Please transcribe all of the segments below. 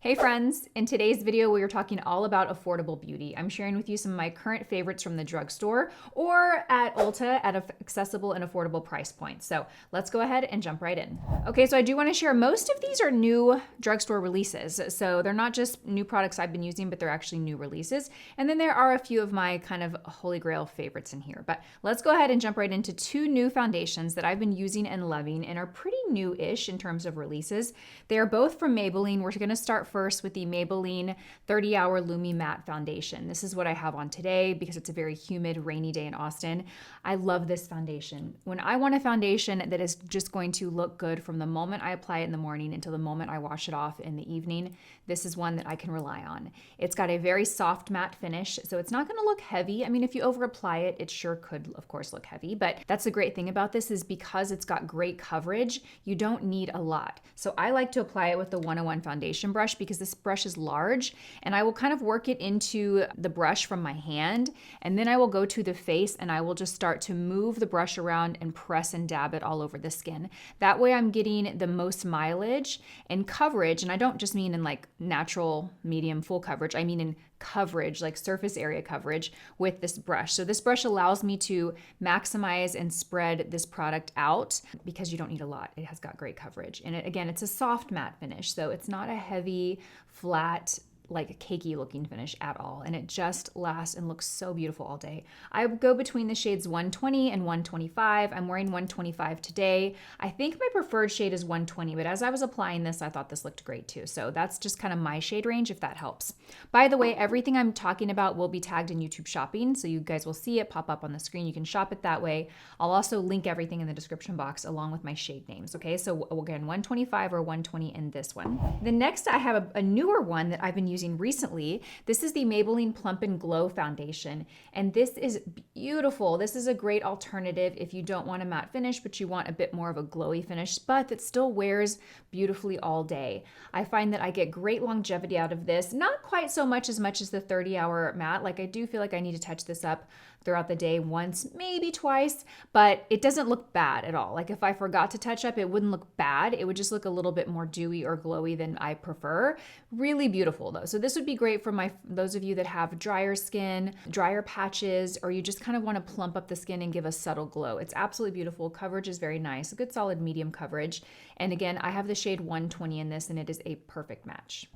Hey friends, in today's video we are talking all about affordable beauty. I'm sharing with you some of my current favorites from the drugstore or at Ulta at accessible and affordable price points. So let's go ahead and jump right in. Okay, so I do want to share most of these are new drugstore releases. So they're not just new products I've been using, but they're actually new releases. And then there are a few of my kind of holy grail favorites in here. But let's go ahead and jump right into two new foundations that I've been using and loving and are pretty new-ish in terms of releases. They are both from Maybelline. We're going to start first with the Maybelline 30-Hour Lumi-Matte Foundation. This is what I have on today because it's a very humid, rainy day in Austin. I love this foundation. When I want a foundation that is just going to look good from the moment I apply it in the morning until the moment I wash it off in the evening, this is one that I can rely on. It's got a very soft matte finish, so it's not going to look heavy. I mean, if you over apply it, it sure could, of course, look heavy, but that's the great thing about this is because it's got great coverage, you don't need a lot. So I like to apply it with the 101 foundation brush because this brush is large and I will kind of work it into the brush from my hand, and then I will go to the face and I will just start to move the brush around and press and dab it all over the skin. That way I'm getting the most mileage and coverage, and I don't just mean in like natural, medium, full coverage. I mean in coverage, like surface area coverage with this brush. So this brush allows me to maximize and spread this product out because you don't need a lot. It has got great coverage. And again, it's a soft matte finish. So it's not a heavy, flat, like a cakey looking finish at all. And it just lasts and looks so beautiful all day. I go between the shades 120 and 125. I'm wearing 125 today. I think my preferred shade is 120, but as I was applying this, I thought this looked great too. So that's just kind of my shade range if that helps. By the way, everything I'm talking about will be tagged in YouTube Shopping. So you guys will see it pop up on the screen. You can shop it that way. I'll also link everything in the description box along with my shade names. Okay, so again, 125 or 120 in this one. Then next I have a newer one that I've been using recently. This is the Maybelline Plump and Glow Foundation, and this is beautiful. This is a great alternative if you don't want a matte finish, but you want a bit more of a glowy finish, but that still wears beautifully all day. I find that I get great longevity out of this, not quite so much as the 30-hour matte. Like I do feel like I need to touch this up throughout the day once, maybe twice, but it doesn't look bad at all. Like if I forgot to touch up, it wouldn't look bad. It would just look a little bit more dewy or glowy than I prefer. Really beautiful though. So this would be great for those of you that have drier skin, drier patches, or you just kind of want to plump up the skin and give a subtle glow. It's absolutely beautiful. Coverage is very nice. A good solid medium coverage. And again, I have the shade 120 in this and it is a perfect match.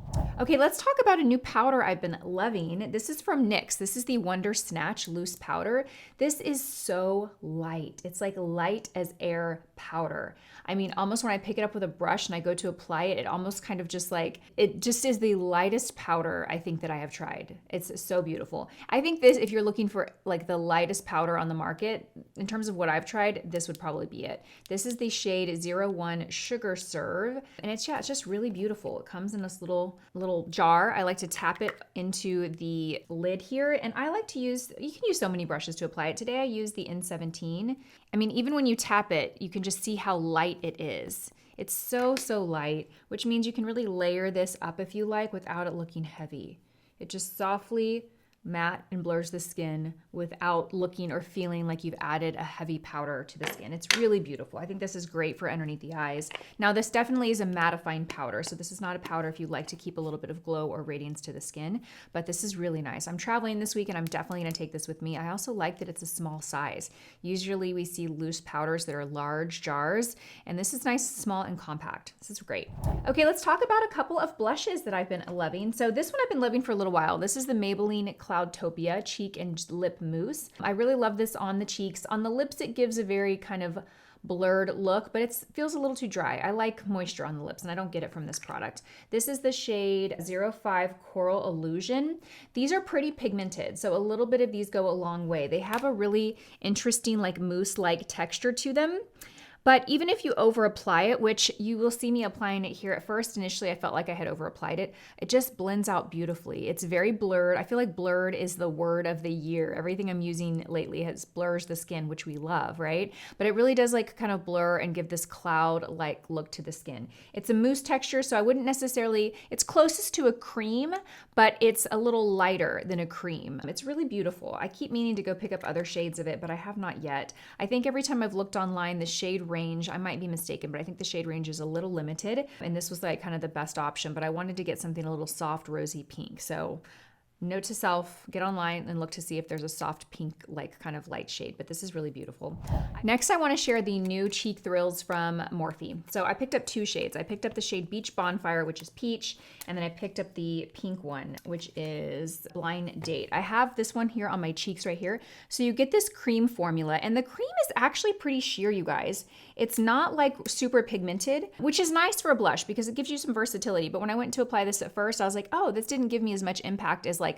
Okay, let's talk about a new powder I've been loving. This is from NYX. This is the Wonder Snatch Loose Powder. This is so light. It's like light as air powder. I mean, almost when I pick it up with a brush and I go to apply it, it almost kind of just like, it just is the lightest powder I think that I have tried. It's so beautiful. I think this, if you're looking for like the lightest powder on the market, in terms of what I've tried, this would probably be it. This is the shade 01 Sugar Serve. And it's just really beautiful. It comes in this little jar. I like to tap it into the lid here. And I like to use, you can use so many brushes to apply it. Today I use the N17. I mean, even when you tap it, you can just see how light it is. It's so light, which means you can really layer this up if you like without it looking heavy. It just softly matte and blurs the skin without looking or feeling like you've added a heavy powder to the skin. It's really beautiful. I think this is great for underneath the eyes. Now this definitely is a mattifying powder, so this is not a powder if you like to keep a little bit of glow or radiance to the skin, but this is really nice. I'm traveling this week and I'm definitely gonna take this with me. I also like that it's a small size. Usually we see loose powders that are large jars, and this is nice, small, and compact. This is great. Okay, let's talk about a couple of blushes that I've been loving. So this one I've been loving for a little while. This is the Maybelline Cloudtopia Cheek and Lip Mousse. I really love this on the cheeks. On the lips, it gives a very kind of blurred look, but it feels a little too dry. I like moisture on the lips and I don't get it from this product. This is the shade 05 Coral Illusion. These are pretty pigmented, so a little bit of these go a long way. They have a really interesting like mousse-like texture to them. But even if you over apply it, which you will see me applying it here at first, initially I felt like I had over applied it, it just blends out beautifully. It's very blurred. I feel like blurred is the word of the year. Everything I'm using lately blurs the skin, which we love, right? But it really does like kind of blur and give this cloud-like look to the skin. It's a mousse texture, so I wouldn't necessarily, it's closest to a cream, but it's a little lighter than a cream. It's really beautiful. I keep meaning to go pick up other shades of it, but I have not yet. I think every time I've looked online, the shade range, I might be mistaken, but I think the shade range is a little limited. And this was like kind of the best option, but I wanted to get something a little soft, rosy pink. So note to self, get online and look to see if there's a soft pink, like kind of light shade, but this is really beautiful. Next, I wanna share the new Cheek Thrills from Morphe. So I picked up 2 shades. I picked up the shade Beach Bonfire, which is peach, and then I picked up the pink one, which is Blind Date. I have this one here on my cheeks right here. So you get this cream formula, and the cream is actually pretty sheer, you guys. It's not like super pigmented, which is nice for a blush because it gives you some versatility. But when I went to apply this at first, I was like, oh, this didn't give me as much impact as like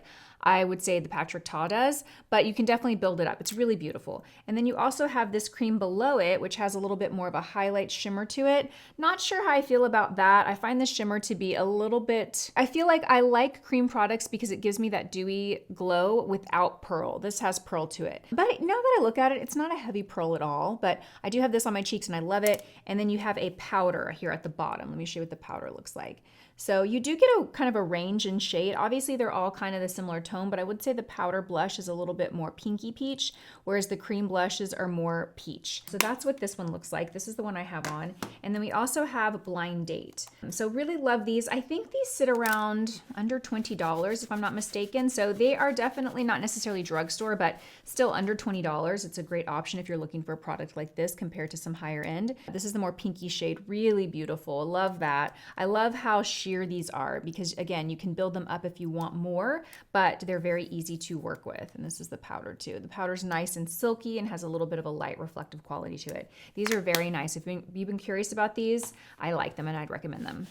I would say the Patrick Ta does, but you can definitely build it up. It's really beautiful. And then you also have this cream below it, which has a little bit more of a highlight shimmer to it. Not sure how I feel about that. I find the shimmer to be a little bit, I feel like I like cream products because it gives me that dewy glow without pearl. This has pearl to it. But now that I look at it, it's not a heavy pearl at all, but I do have this on my cheeks and I love it. And then you have a powder here at the bottom. Let me show you what the powder looks like. So you do get a kind of a range in shade. Obviously they're all kind of the similar tone, but I would say the powder blush is a little bit more pinky peach, whereas the cream blushes are more peach. So that's what this one looks like. This is the one I have on. And then we also have Blind Date. So really love these. I think these sit around under $20 if I'm not mistaken. So they are definitely not necessarily drugstore, but still under $20. It's a great option if you're looking for a product like this compared to some higher end. This is the more pinky shade, really beautiful. Love that. I love how sheer these are because again, you can build them up if you want more, but they're very easy to work with. And this is the powder too. The powder's nice and silky and has a little bit of a light reflective quality to it. These are very nice. If you've been curious about these, I like them and I'd recommend them.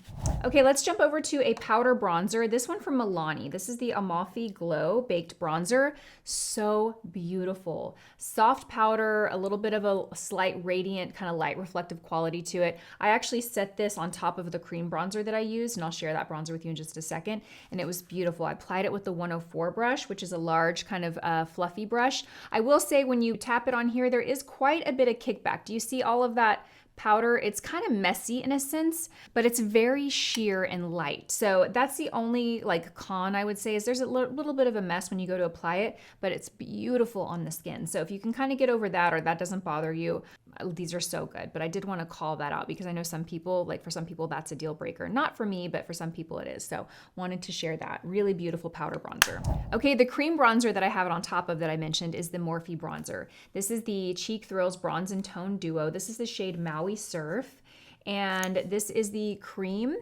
Okay, let's jump over to a powder bronzer. This one from MILANI. This is the Amalfi Glow Baked Bronzer. So beautiful. Soft powder, a little bit of a slight radiant kind of light reflective quality to it. I actually set this on top of the cream bronzer that I used, and I'll share that bronzer with you in just a second. And it was beautiful. I applied it with the 104 brush, which is a large kind of fluffy brush. I will say when you tap it on here, there is quite a bit of kickback. Do you see all of that powder? It's kind of messy in a sense, but it's very sheer and light. So that's the only like con I would say is there's a little bit of a mess when you go to apply it, but it's beautiful on the skin. So if you can kind of get over that or that doesn't bother you, these are so good. But I did want to call that out because I know some people, like for some people that's a deal breaker. Not for me, but for some people it is. So wanted to share that. Really beautiful powder bronzer. Okay, the cream bronzer that I have it on top of that I mentioned is the Morphe bronzer. This is the Cheek Thrills Bronze and Tone Duo. This is the shade Maui Surf. And this is the cream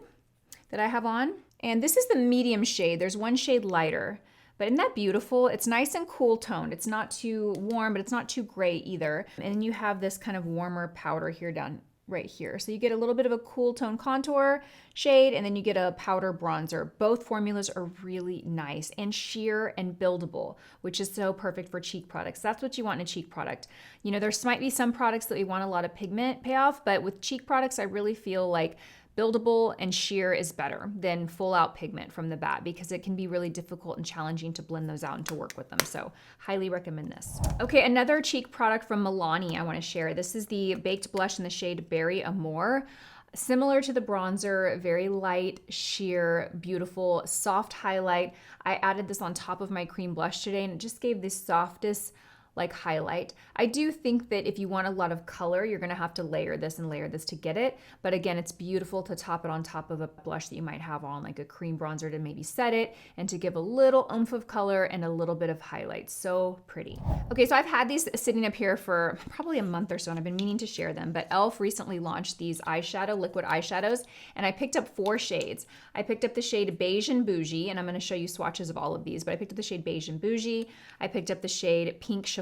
that I have on. And this is the medium shade. There's one shade lighter. But isn't that beautiful? It's nice and cool toned. It's not too warm, but it's not too gray either. And then you have this kind of warmer powder here down right here. So you get a little bit of a cool tone contour shade, and then you get a powder bronzer. Both formulas are really nice and sheer and buildable, which is so perfect for cheek products. That's what you want in a cheek product. You know, there might be some products that we want a lot of pigment payoff, but with cheek products, I really feel like buildable and sheer is better than full out pigment from the bat because it can be really difficult and challenging to blend those out and to work with them. So highly recommend this. Okay, another cheek product from MILANI I want to share. This is the Baked Blush in the shade Berry Amore. Similar to the bronzer, very light, sheer, beautiful, soft highlight. I added this on top of my cream blush today and it just gave the softest like highlight. I do think that if you want a lot of color, you're gonna have to layer this and layer this to get it. But again, it's beautiful to top it on top of a blush that you might have on, like a cream bronzer to maybe set it and to give a little oomph of color and a little bit of highlight. So pretty. Okay, so I've had these sitting up here for probably a month or so and I've been meaning to share them, but e.l.f. recently launched these eyeshadow, liquid eyeshadows, and I picked up 4 shades. I picked up the shade Beige and Bougie, and I'm gonna show you swatches of all of these, but I picked up the shade Beige and Bougie. I picked up the shade Pink Chiffon.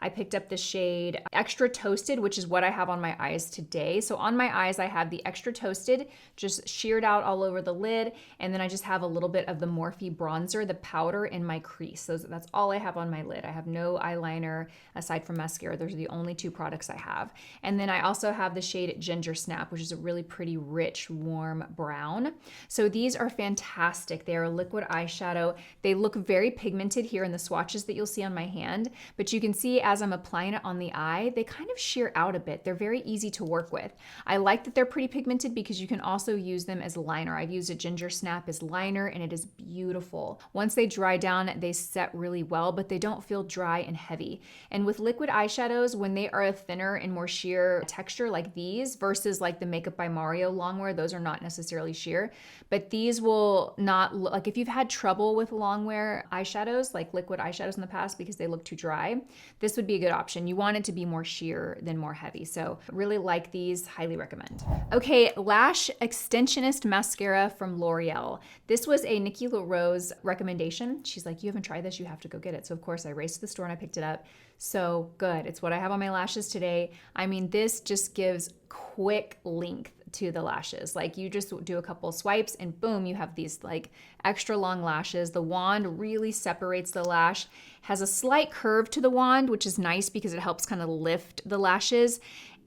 I picked up the shade Extra Toasted, which is what I have on my eyes today. So on my eyes, I have the Extra Toasted, just sheared out all over the lid. And then I just have a little bit of the Morphe bronzer, the powder in my crease. So that's all I have on my lid. I have no eyeliner aside from mascara. Those are the only 2 products I have. And then I also have the shade Ginger Snap, which is a really pretty rich, warm brown. So these are fantastic. They are a liquid eyeshadow. They look very pigmented here in the swatches that you'll see on my hand, but you can see as I'm applying it on the eye, they kind of sheer out a bit. They're very easy to work with. I like that they're pretty pigmented because you can also use them as liner. I've used a Ginger Snap as liner and it is beautiful. Once they dry down, they set really well, but they don't feel dry and heavy. And with liquid eyeshadows, when they are a thinner and more sheer texture like these versus like the Makeup by Mario longwear, those are not necessarily sheer, but these will not look like, if you've had trouble with longwear eyeshadows, like liquid eyeshadows in the past because they look too dry, this would be a good option. You want it to be more sheer than more heavy. So really like these, highly recommend. Okay, Lash Extensionist Mascara from L'Oreal. This was a Nikki LaRose recommendation. She's like, you haven't tried this, you have to go get it. So of course I raced to the store and I picked it up. So good. It's what I have on my lashes today. I mean, this just gives quick length to the lashes. Like you just do a couple swipes and boom, you have these like extra long lashes. The wand really separates the lash, has a slight curve to the wand, which is nice because it helps kind of lift the lashes.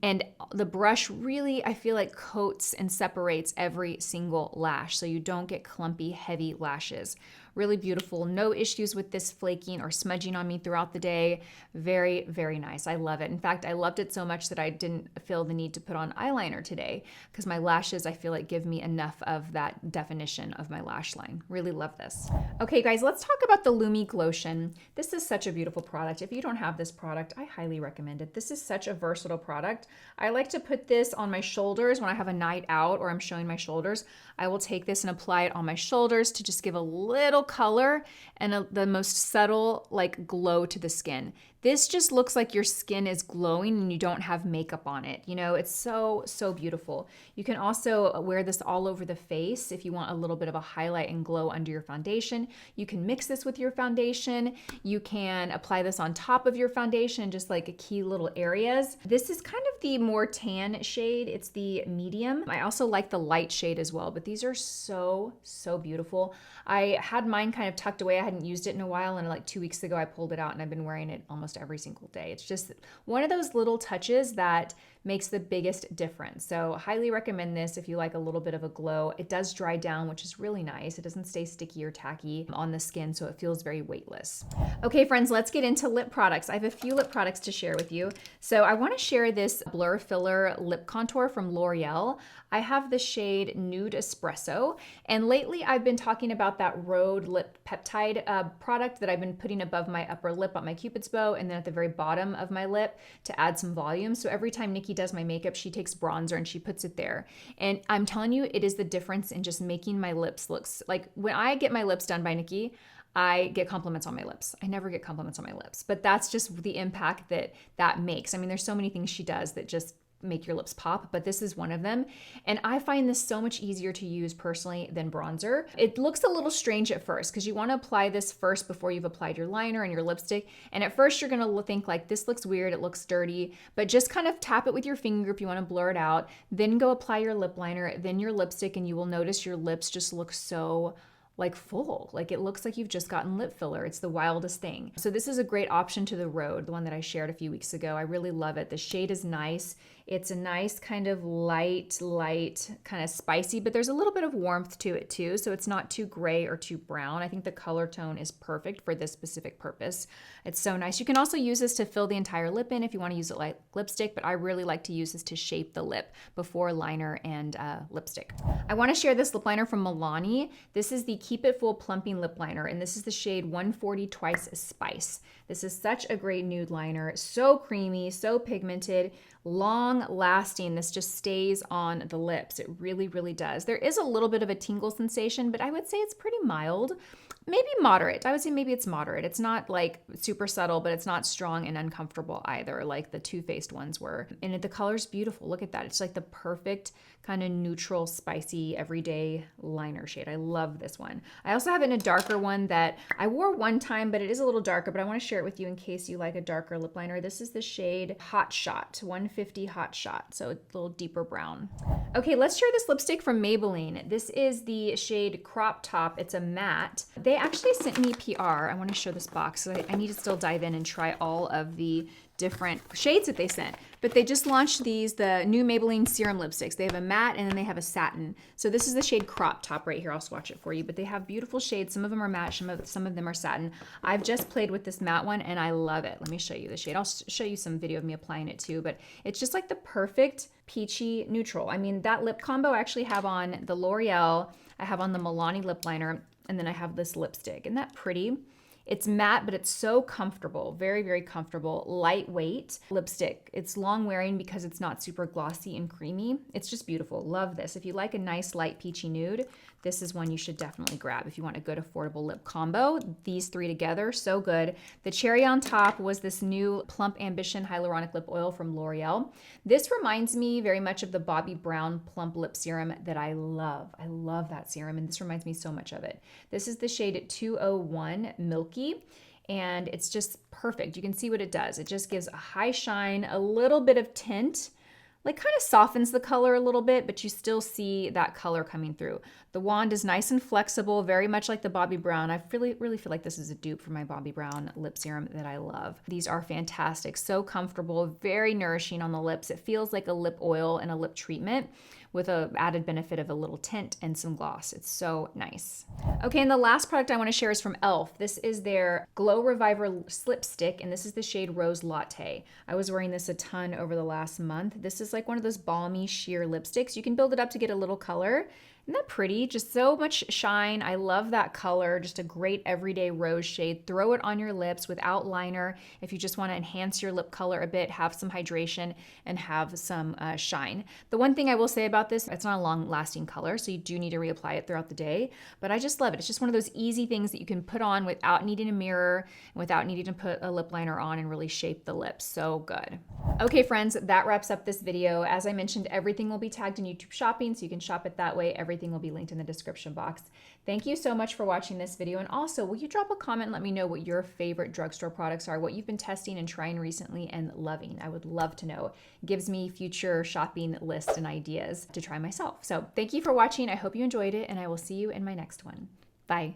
And the brush really, I feel like, coats and separates every single lash so you don't get clumpy, heavy lashes. Really beautiful. No issues with this flaking or smudging on me throughout the day. Very, very nice. I love it. In fact, I loved it so much that I didn't feel the need to put on eyeliner today because my lashes, I feel like, give me enough of that definition of my lash line. Really love this. Okay, guys, let's talk about the Lotion. This is such a beautiful product. If you don't have this product, I highly recommend it. This is such a versatile product. I like to put this on my shoulders when I have a night out or I'm showing my shoulders. I will take this and apply it on my shoulders to just give a little color and the most subtle like glow to the skin. This just looks like your skin is glowing and you don't have makeup on it. You know, it's so, so beautiful. You can also wear this all over the face if you want a little bit of a highlight and glow under your foundation. You can mix this with your foundation. You can apply this on top of your foundation, just like key little areas. This is kind of the more tan shade. It's the medium. I also like the light shade as well, but these are so, so beautiful. I had mine kind of tucked away. I hadn't used it in a while, and like 2 weeks ago I pulled it out and I've been wearing it almost every single day. It's just one of those little touches that makes the biggest difference. So highly recommend this if you like a little bit of a glow. It does dry down, which is really nice. It doesn't stay sticky or tacky on the skin, so it feels very weightless. Okay, friends, let's get into lip products. I have a few lip products to share with you. So I want to share this Blur Filler Lip Contour from L'Oreal. I have the shade Nude Espresso, and lately I've been talking about that Rhode Lip Peptide product that I've been putting above my upper lip on my Cupid's bow and then at the very bottom of my lip to add some volume. So every time Nikki does my makeup, she takes bronzer and she puts it there. And I'm telling you, it is the difference in just making my lips look like when I get my lips done by Nikki, I get compliments on my lips. I never get compliments on my lips, but that's just the impact that that makes. I mean, there's so many things she does that just make your lips pop, but this is one of them. And I find this so much easier to use personally than bronzer. It looks a little strange at first because you want to apply this first before you've applied your liner and your lipstick. And at first you're going to think like, this looks weird, it looks dirty, but just kind of tap it with your finger if you want to blur it out, then go apply your lip liner, then your lipstick, and you will notice your lips just look so like full, like it looks like you've just gotten lip filler. It's the wildest thing. So this is a great option to the Rhode, the one that I shared a few weeks ago. I really love it. The shade is nice. It's a nice kind of light, kind of spicy, but there's a little bit of warmth to it too. So it's not too gray or too brown. I think the color tone is perfect for this specific purpose. It's so nice. You can also use this to fill the entire lip in if you want to use it like lipstick, but I really like to use this to shape the lip before liner and lipstick. I want to share this lip liner from MILANI. This is the Keep It Full Plumping Lip Liner, and this is the shade 140 Twice Spice. This is such a great nude liner. So creamy, so pigmented, long lasting. This just stays on the lips. It really, really does. There is a little bit of a tingle sensation, but I would say it's pretty mild. Maybe moderate. I would say maybe it's moderate. It's not like super subtle, but it's not strong and uncomfortable either, like the Too Faced ones were. And the color's beautiful. Look at that. It's like the perfect kind of neutral, spicy, everyday liner shade. I love this one. I also have it in a darker one that I wore one time, but it is a little darker, but I want to share it with you in case you like a darker lip liner. This is the shade Hot Shot, 150 Hot Shot, so a little deeper brown. Okay, let's share this lipstick from Maybelline. This is the shade Crop Top. It's a matte. They actually sent me PR. I want to show this box. So I need to still dive in and try all of the different shades that they sent. But they just launched these, the new Maybelline Serum Lipsticks. They have a matte and then they have a satin. So this is the shade Crop Top right here. I'll swatch it for you. But they have beautiful shades. Some of them are matte, some of them are satin. I've just played with this matte one and I love it. Let me show you the shade. I'll show you some video of me applying it too. But it's just like the perfect peachy neutral. I mean, that lip combo I actually have on the L'Oreal. I have on the Milani lip liner. And then I have this lipstick. Isn't that pretty? It's matte, but it's so comfortable. Very, very comfortable. Lightweight lipstick. It's long wearing because it's not super glossy and creamy. It's just beautiful. Love this. If you like a nice light peachy nude, this is one you should definitely grab if you want a good affordable lip combo. These three together, so good. The cherry on top was this new Plump Ambition Hyaluronic Lip Oil from L'Oreal. This reminds me very much of the Bobbi Brown Plump Lip Serum that I love. I love that serum, and this reminds me so much of it. This is the shade 201 Milky, and it's just perfect. You can see what it does. It just gives a high shine, a little bit of tint, like kind of softens the color a little bit, but you still see that color coming through. The wand is nice and flexible, very much like the Bobbi Brown. I really feel like this is a dupe for my Bobbi Brown lip serum that I love. These are fantastic, so comfortable, very nourishing on the lips. It feels like a lip oil and a lip treatment with a added benefit of a little tint and some gloss. It's so nice. Okay, and the last product I want to share is from e.l.f. This is their Glow Reviver Slip Stick, and this is the shade Rose Latte. I was wearing this a ton over the last month. This is like one of those balmy sheer lipsticks. You can build it up to get a little color. Isn't that pretty? Just so much shine. I love that color. Just a great everyday rose shade. Throw it on your lips without liner. If you just want to enhance your lip color a bit, have some hydration, and have some shine. The one thing I will say about this, it's not a long-lasting color, so you do need to reapply it throughout the day. But I just love it. It's just one of those easy things that you can put on without needing a mirror, and without needing to put a lip liner on and really shape the lips. So good. Okay, friends, that wraps up this video. As I mentioned, everything will be tagged in YouTube Shopping, so you can shop it that way. Everything will be linked in the description box. Thank you so much for watching this video. And also, will you drop a comment and let me know what your favorite drugstore products are, what you've been testing and trying recently and loving. I would love to know. It gives me future shopping lists and ideas to try myself. So thank you for watching. I hope you enjoyed it, and I will see you in my next one. Bye.